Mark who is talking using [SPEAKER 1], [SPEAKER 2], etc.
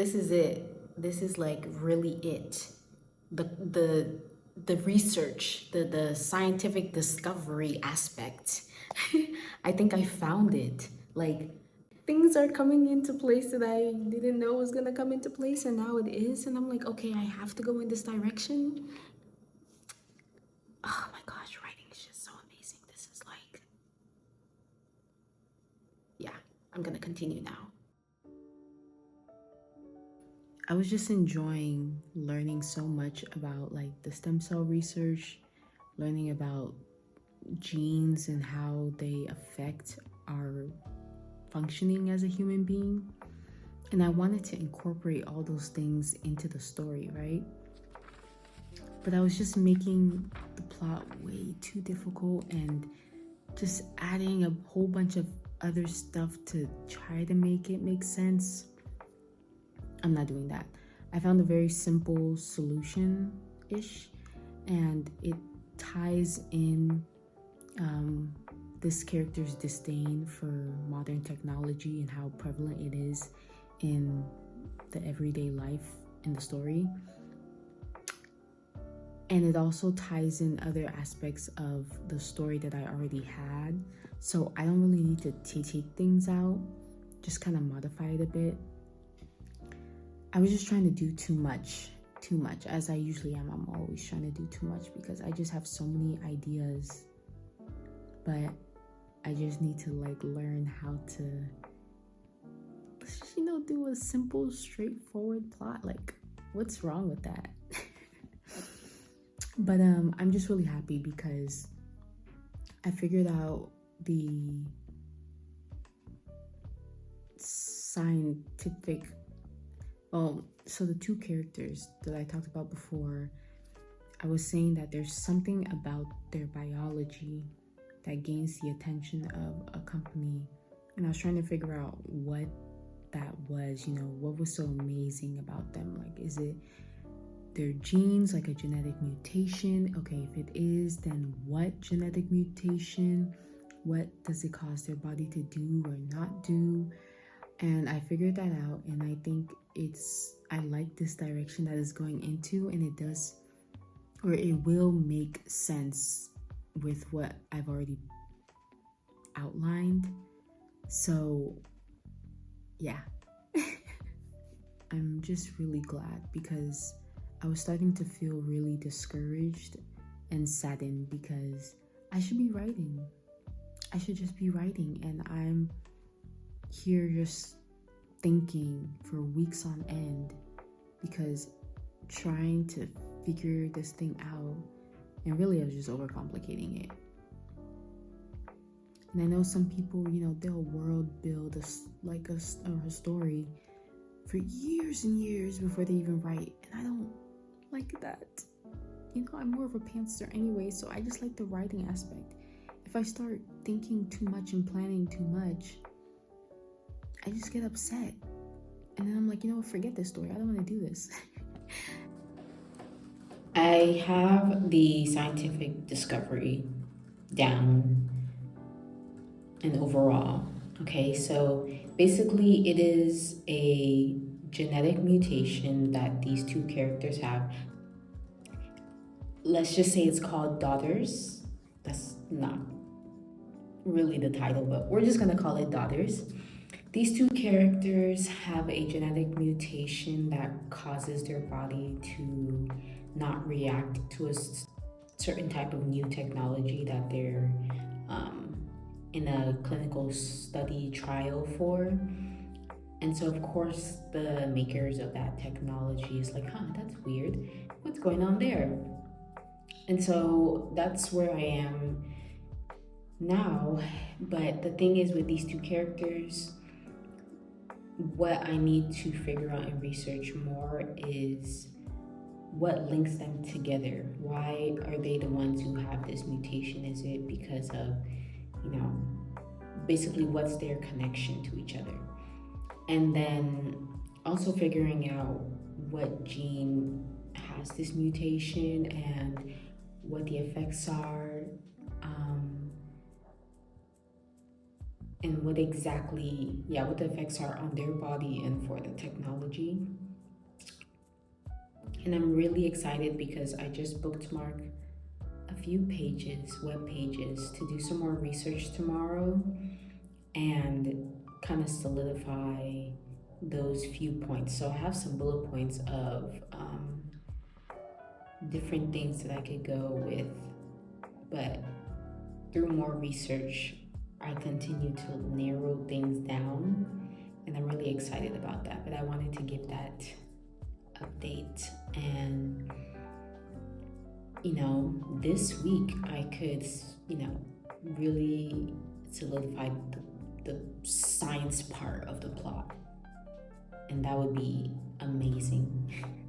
[SPEAKER 1] this is it. This is like really it. The research, the scientific discovery aspect. I think I found it. Like, things are coming into place that I didn't know was gonna come into place, and now it is. And I'm like, okay, I have to go in this direction. Oh my gosh, writing is just so amazing. This is like, yeah, I'm gonna continue now. I was just enjoying learning so much about like the stem cell research, learning about genes and how they affect our functioning as a human being. And I wanted to incorporate all those things into the story, right? But I was just making the plot way too difficult and just adding a whole bunch of other stuff to try to make it make sense. I'm not doing that. I found a very simple solution-ish, and it ties in this character's disdain for modern technology and how prevalent it is in the everyday life in the story. And it also ties in other aspects of the story that I already had. So I don't really need to take things out, just kind of modify it a bit. I was just trying to do too much, as I usually am. I'm always trying to do too much because I just have so many ideas, but I just need to like learn how to, do a simple, straightforward plot. Like, what's wrong with that? But I'm just really happy because I figured out the scientific, so the two characters that I talked about before, I was saying that there's something about their biology that gains the attention of a company, and I was trying to figure out what that was, what was so amazing about them. Like, is it their genes, like a genetic mutation? Okay, if it is, then what genetic mutation? What does it cause their body to do or not do? And I figured that out, and I think I like this direction that it's going into, and it does, or it will make sense with what I've already outlined. So yeah, I'm just really glad because I was starting to feel really discouraged and saddened because I should be writing. I should just be writing, and I'm here just thinking for weeks on end because trying to figure this thing out, and really I was just overcomplicating it. And I know some people, they'll world build a story for years and years before they even write, and I don't like that. I'm more of a pantser anyway, so I just like the writing aspect. If I start thinking too much and planning too much, I just get upset. And then I'm like, forget this story. I don't want to do this. I have the scientific discovery down and overall. Okay, so basically it is a genetic mutation that these two characters have. Let's just say it's called Daughters. That's not really the title, but we're just gonna call it Daughters. These two characters have a genetic mutation that causes their body to not react to a certain type of new technology that they're in a clinical study trial for. And so of course the makers of that technology is like, that's weird. What's going on there? And so that's where I am now. But the thing is with these two characters, what I need to figure out and research more is what links them together. Why are they the ones who have this mutation? Is it because of, basically what's their connection to each other? And then also figuring out what gene has this mutation and what the effects are. and what exactly, what the effects are on their body and for the technology. And I'm really excited because I just bookmarked a few web pages, to do some more research tomorrow and kind of solidify those few points. So I have some bullet points of different things that I could go with, but through more research, I continue to narrow things down, and I'm really excited about that. But I wanted to give that update. And this week I could really solidify the science part of the plot, and that would be amazing.